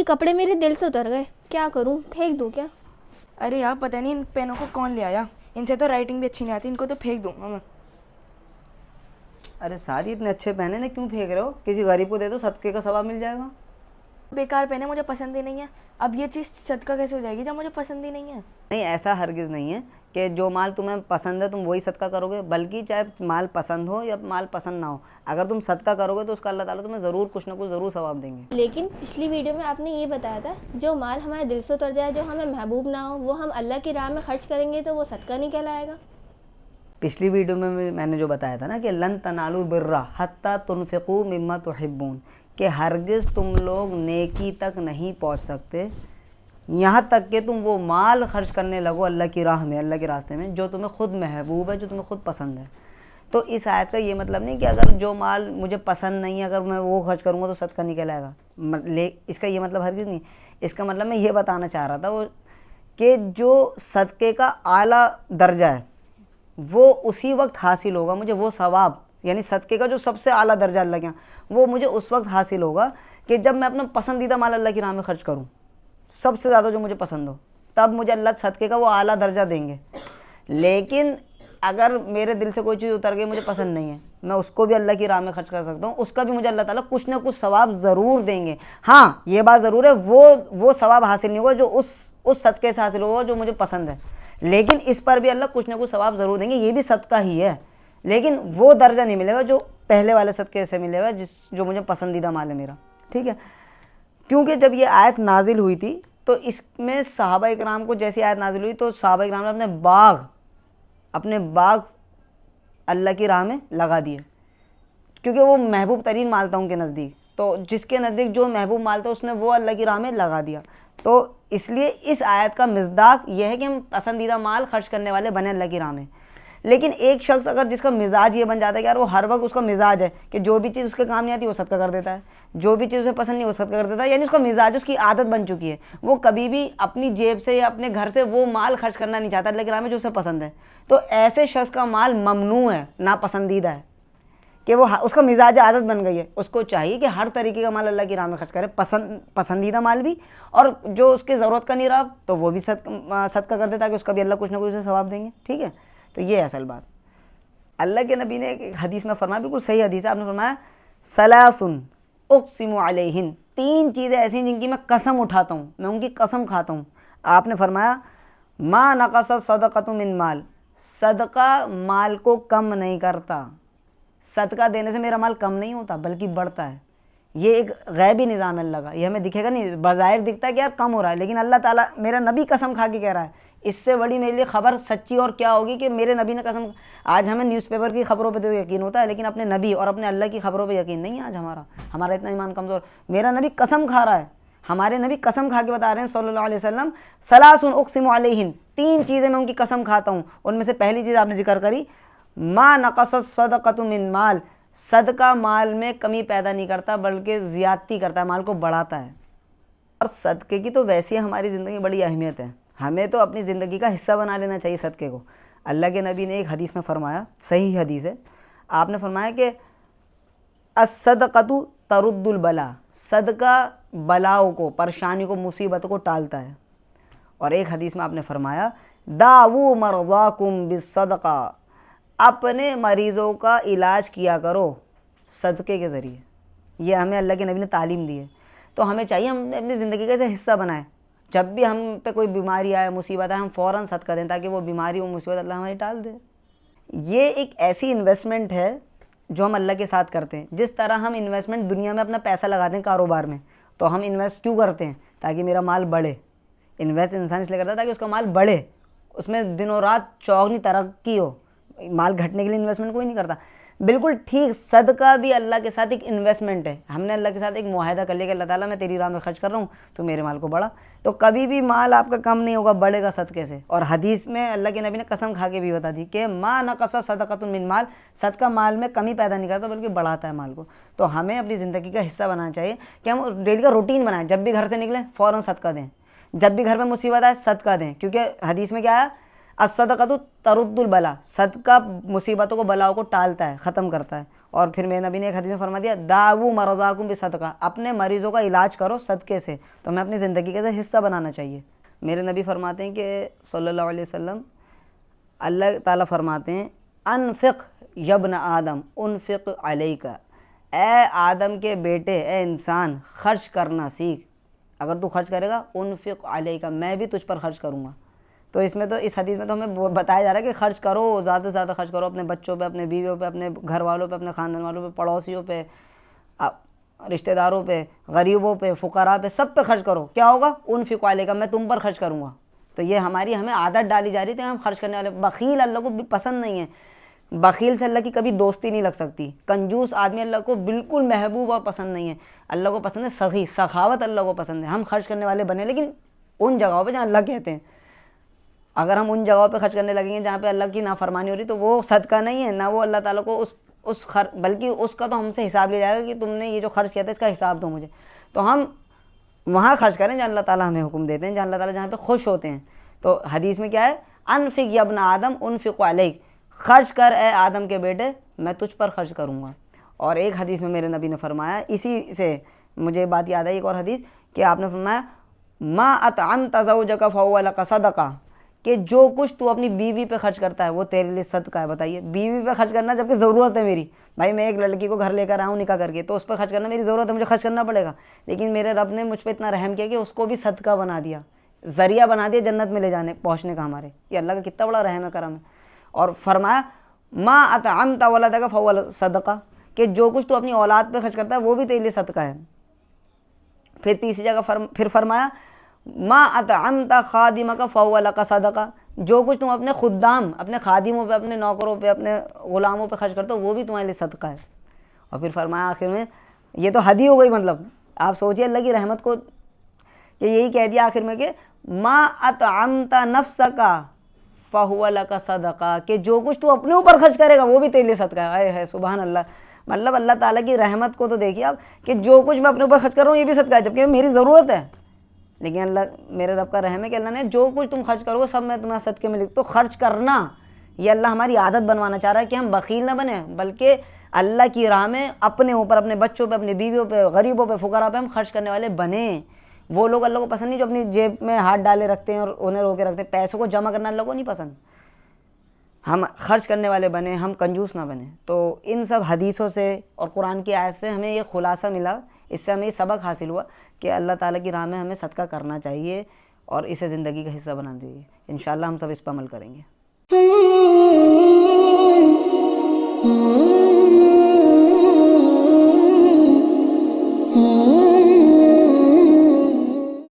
कपड़े मेरे दिल से उतर गए, क्या करूं, फेंक दूं क्या? अरे यार पता नहीं इन पेनों को कौन ले आया, इनसे तो राइटिंग भी अच्छी नहीं आती, इनको तो फेंक दूंगा मैं। अरे सारी इतने अच्छे पेन है ना, क्यों फेंक रहे हो? किसी गरीब को दे दो, सदके का सवाब मिल जाएगा। बेकार पेन है, मुझे पसंद ही नहीं है। अब ये चीज़ सदका कैसे हो जाएगी जब मुझे पसंद ही नहीं है? नहीं, ऐसा हरगिज़ नहीं है कि जो माल तुम्हें पसंद है तुम वही सदका करोगे, बल्कि चाहे माल पसंद हो या माल पसंद ना हो, अगर तुम सदका करोगे तो उसका अल्लाह ताला तुम्हें ज़रूर कुछ ना कुछ ज़रूर सवाब देंगे। लेकिन पिछली वीडियो में आपने ये बताया था, जो माल हमारे दिल से उतर जाए, जो हमें महबूब ना हो, वो हम अल्लाह की राह में खर्च करेंगे तो वो सदका नहीं कहलाएगा। पिछली वीडियो में मैंने जो बताया था ना कि लन तनालुल बिर्रा हत्ता तुनफिकू मिम्मा तुहिब्बून, कि हरगिज़ तुम लोग नेकी तक नहीं पहुंच सकते यहाँ तक कि तुम वो माल खर्च करने लगो अल्लाह की राह में, अल्लाह के रास्ते में, जो तुम्हें खुद महबूब है, जो तुम्हें खुद पसंद है। तो इस आयत का ये मतलब नहीं कि अगर जो माल मुझे पसंद नहीं है अगर मैं वो खर्च करूँगा तो सदका नहीं कहलाएगा। इसका ये मतलब हरगिज़ नहीं। इसका मतलब मैं ये बताना चाह रहा था वो कि जो सदक़े का आला दर्जा है वो उसी वक्त हासिल होगा मुझे, वो सवाब यानी सदक़े का जो सबसे आला दर्जा अल्लाह के यहाँ, वो मुझे उस वक्त हासिल होगा कि जब मैं अपना पसंदीदा माल अल्लाह की राह में खर्च करूँ, सबसे ज़्यादा जो मुझे पसंद हो, तब मुझे अल्लाह सदक़े का वो आला दर्जा देंगे। लेकिन अगर मेरे दिल से कोई चीज़ उतर गई, मुझे पसंद नहीं है, मैं उसको भी अल्लाह की राह में खर्च कर सकता हूँ, उसका भी मुझे अल्लाह ताला कुछ ना कुछ सवाब ज़रूर देंगे। हाँ, ये बात ज़रूर है, वो सवाब हासिल नहीं होगा जो उस सदक़े से हासिल होगा जो मुझे पसंद है, लेकिन इस पर भी अल्लाह कुछ ना कुछ सवाब ज़रूर देंगे। ये भी सदका ही है, लेकिन वो दर्जा नहीं मिलेगा जो पहले वाले सदक़े से मिलेगा, जो मुझे पसंदीदा माल है मेरा। ठीक है, क्योंकि जब ये आयत नाजिल हुई थी तो इसमें सहाबा इकराम को, जैसी आयत नाजिल हुई तो सहाबा इकराम ने अपने बाग अल्लाह की राह में लगा दिए, क्योंकि वो महबूब तरीन माल था उनके नज़दीक। तो जिसके नज़दीक जो महबूब माल था उसने वो अल्लाह की राह में लगा दिया। तो इसलिए इस आयत का मिज़दाक यह है कि हम पसंदीदा माल खर्च करने वाले बने अल्लाह की राह में। लेकिन एक शख्स अगर जिसका मिजाज ये बन जाता है कि यार वो हर वक्त उसका मिजाज है कि जो भी चीज़ उसके काम नहीं आती वो सदका कर देता है, जो भी चीज़ उसे पसंद नहीं वो सदका कर देता है, यानी उसका मिजाज, उसकी आदत बन चुकी है, वो कभी भी अपनी जेब से या अपने घर से वो माल खर्च करना नहीं चाहता अल्लाह की राह में जो उसे पसंद है। तो ऐसे शख्स का माल ममनू है, नापसंदीदा है, कि वो उसका मिजाज आदत बन गई है। उसको चाहिए कि हर तरीके का माल अल्लाह की राह में खर्च करे, पसंदीदा माल भी, और जो उसकी ज़रूरत का नहीं रहा तो वो भी सदका कर दे, ताकि उसका भी अल्लाह कुछ ना कुछ उसे सवाब देंगे। ठीक है, तो ये असल बात। अल्लाह के नबी ने एक हदीस में फरमाया, बिल्कुल सही हदीस है, आपने फरमाया सलासुन उक़सिमु अलैहिन, 3 चीज़ें ऐसी जिनकी मैं कसम उठाता हूँ, मैं उनकी कसम खाता हूँ। आपने फरमाया मा नक़स सदक़तु मिन माल, सदका माल को कम नहीं करता, सदका देने से मेरा माल कम नहीं होता बल्कि बढ़ता है। ये एक गैबी निज़ाम है अल्लाह का, ये हमें दिखेगा नहीं, बज़ाहिर दिखता है कि यार कम हो रहा है, लेकिन अल्लाह ताला, मेरा नबी कसम खा के कह रहा है। इससे बड़ी मेरे लिए खबर सच्ची और क्या होगी कि मेरे नबी ने कसम। आज हमें न्यूज़पेपर की खबरों पे तो यकीन होता है, लेकिन अपने नबी और अपने अल्लाह की खबरों पे यकीन नहीं है। आज हमारा इतना ईमान कमज़ोर। मेरा नबी कसम खा रहा है, हमारे नबी कसम खा के बता रहे हैं सल्लल्लाहु अलैहि वसल्लम, सलासुन उक़सिमु अलैहिन, 3 चीज़ें मैं उनकी कसम खाता हूँ। उनमें से पहली चीज़ आपने जिक्र करी, मा नक़स सदक़तु मिन माल, सदका माल में कमी पैदा नहीं करता बल्कि ज़्यादती करता है, माल को बढ़ाता है। और सदक़े की तो वैसे ही हमारी ज़िंदगी में बड़ी अहमियत है, हमें तो अपनी ज़िंदगी का हिस्सा बना लेना चाहिए सदक़े को। अल्लाह के नबी ने एक हदीस में फ़रमाया, सही हदीस है, आपने फ़रमाया कि अस्सदक़तु तरुद्दुल बला, सदका बलाओं को, परेशानियों को, मुसीबतों को टालता है। और एक हदीस में आपने फ़रमाया दावू मरज़ाकुम बिस्सदक़ा, अपने मरीज़ों का इलाज किया करो सदक़े के ज़रिए। ये हमें अल्लाह के नबी ने तालीम दी है। तो हमें चाहिए हम अपनी ज़िंदगी का ऐसे हिस्सा बनाएं, जब भी हम पे कोई बीमारी आए, मुसीबत आए, हम फ़ौरन सदका दें, ताकि वो बीमारी, वो मुसीबत अल्लाह हमारी टाल दे। ये एक ऐसी इन्वेस्टमेंट है जो हम अल्लाह के साथ करते हैं। जिस तरह हम इन्वेस्टमेंट दुनिया में अपना पैसा लगाते हैं कारोबार में, तो हम इन्वेस्ट क्यों करते हैं? ताकि मेरा माल बढ़े। इन्वेस्ट इंसान इसलिए करता है ताकि उसका माल बढ़े, उसमें दिनों रात चौगनी तरक्की हो। माल घटने के लिए इन्वेस्टमेंट कोई नहीं करता। बिल्कुल ठीक, सदका भी अल्लाह के साथ एक इन्वेस्टमेंट है। हमने अल्लाह के साथ एक मुआहदा कर लिया कि अल्लाह ताला मैं तेरी राह में खर्च कर रहा हूँ, तो मेरे माल को बढ़ा। तो कभी भी माल आपका कम नहीं होगा, बढ़ेगा सदक़े से। और हदीस में अल्लाह के नबी ने कसम खा के भी बता दी कि मा नक़स सदक़तुन मिन माल, सदका माल में कमी पैदा नहीं करता बल्कि बढ़ाता है माल को। तो हमें अपनी ज़िंदगी का हिस्सा बनाना चाहिए कि हम डेली का रूटीन बनाएं, जब भी घर से निकलें फ़ौरन सदका दें, जब भी घर में मुसीबत आए सदका दें। क्योंकि हदीस में क्या है, अस्सदक़तु तरुद्दुल बला, सदका मुसीबतों को, बलाओं को टालता है, ख़त्म करता है। اور پھر میرے نبی نے ایک حدیث میں فرما دیا داؤ مرضاکم بصدقہ، اپنے مریضوں کا علاج کرو صدقے سے، تو ہمیں اپنی زندگی کا حصہ بنانا چاہیے۔ میرے نبی فرماتے ہیں کہ صلی اللہ علیہ وسلم، اللہ تعالیٰ فرماتے ہیں انفق یبن آدم انفق علیک، اے آدم کے بیٹے، اے انسان خرچ کرنا سیکھ، اگر تو خرچ کرے گا انفق علیک، میں بھی تجھ پر خرچ کروں گا۔ تو اس میں تو اس حدیث میں تو ہمیں بتایا جا رہا ہے کہ خرچ کرو، زیادہ سے زیادہ خرچ کرو، اپنے بچوں پہ، اپنے بیویوں پہ، اپنے گھر والوں پہ، اپنے خاندان والوں پہ، پڑوسیوں پہ، رشتہ داروں پہ، غریبوں پہ، فقراء پہ، سب پہ خرچ کرو۔ کیا ہوگا؟ انفق علیک، میں تم پر خرچ کروں گا۔ تو یہ ہمیں عادت ڈالی جا رہی تھی، ہم خرچ کرنے والے۔ بخیل اللہ کو پسند نہیں ہے، بخیل سے اللہ کی کبھی دوستی نہیں لگ سکتی۔ کنجوس آدمی اللہ کو بالکل محبوب اور پسند نہیں ہے۔ اللہ کو پسند ہے سخی، سخاوت اللہ کو پسند ہے۔ ہم خرچ کرنے والے بنے، لیکن ان جگہوں پہ جہاں اللہ کہتے ہیں۔ اگر ہم ان جگہوں پہ خرچ کرنے لگیں گے جہاں پہ اللہ کی نافرمانی ہو رہی، تو وہ صدقہ نہیں ہے، نہ وہ اللہ تعالیٰ کو بلکہ اس کا تو ہم سے حساب لیا جائے گا کہ تم نے یہ جو خرچ کیا تھا اس کا حساب دو مجھے۔ تو ہم وہاں خرچ کریں جہاں اللہ تعالیٰ ہمیں حکم دیتے ہیں، جہاں اللہ تعالیٰ جہاں پہ خوش ہوتے ہیں۔ تو حدیث میں کیا ہے؟ انفق یا ابن آدم انفق علیک، خرچ کر اے آدم کے بیٹے، میں تجھ پر خرچ کروں گا۔ اور ایک حدیث میں میرے نبی نے فرمایا، اسی سے مجھے بات یاد آئی ایک اور حدیث، کہ آپ نے فرمایا ما اطعمت زوجک فہو لک صدقہ، کہ جو کچھ تو اپنی بیوی پہ خرچ کرتا ہے وہ تیرے لیے صدقہ ہے۔ بتائیے، بیوی پہ خرچ کرنا جبکہ ضرورت ہے میری، بھائی میں ایک لڑکی کو گھر لے کر آیا ہوں نکاح کر کے، تو اس پہ خرچ کرنا میری ضرورت ہے، مجھے خرچ کرنا پڑے گا، لیکن میرے رب نے مجھ پہ اتنا رحم کیا کہ اس کو بھی صدقہ بنا دیا، ذریعہ بنا دیا جنت میں لے جانے پہنچنے کا ہمارے۔ یہ اللہ کا کتنا بڑا رحم ہے، کرم ہے۔ اور فرمایا ما اطعمت ولدک فہو صدقہ، کہ جو کچھ تو اپنی اولاد پہ خرچ کرتا ہے وہ بھی تیرے لیے صدقہ ہے۔ پھر تیسری جگہ پھر فرمایا ما اطعمت خادمک فہو لک صدقہ، جو کچھ تم اپنے خدام، اپنے خادموں پہ، اپنے نوکروں پہ، اپنے غلاموں پہ خرچ کرتے ہو وہ بھی تمہارے لیے صدقہ ہے۔ اور پھر فرمایا آخر میں، یہ تو حد ہی ہو گئی، مطلب آپ سوچیے اللہ کی رحمت کو، کہ یہی کہہ دیا آخر میں کہ ما اطعمت نفسک فہو لک صدقہ، کہ جو کچھ تو اپنے اوپر خرچ کرے گا وہ بھی تیرے لیے صدقہ ہے۔ ہے سبحان اللہ، مطلب اللہ تعالیٰ کی رحمت کو تو دیکھیے آپ، کہ جو کچھ میں اپنے اوپر خرچ کر رہا ہوں یہ بھی صدقہ ہے جبکہ میری ضرورت ہے، لیکن اللہ میرے رب کا رحم ہے کہ اللہ نے جو کچھ تم خرچ کرو سب میں تمہیں صدقے میں لکھ۔ تو خرچ کرنا یہ اللہ ہماری عادت بنوانا چاہ رہا ہے کہ ہم بخیل نہ بنیں، بلکہ اللہ کی راہ میں اپنے اوپر، اپنے بچوں پہ، اپنی بیویوں پہ، غریبوں پہ، فقراء پہ ہم خرچ کرنے والے بنیں۔ وہ لوگ اللہ کو پسند نہیں جو اپنی جیب میں ہاتھ ڈالے رکھتے ہیں اور انہیں روکے رکھتے ہیں۔ پیسوں کو جمع کرنا اللہ کو نہیں پسند۔ ہم خرچ کرنے والے بنیں، ہم کنجوس نہ بنیں۔ تو ان سب حدیثوں سے اور قرآن کی آیت سے ہمیں یہ خلاصہ ملا، اس سے ہمیں یہ سبق حاصل ہوا کہ اللہ تعالیٰ کی راہ میں ہمیں صدقہ کرنا چاہیے اور اسے زندگی کا حصہ بنانا چاہیے۔ انشاءاللہ ہم سب اس پر عمل کریں گے۔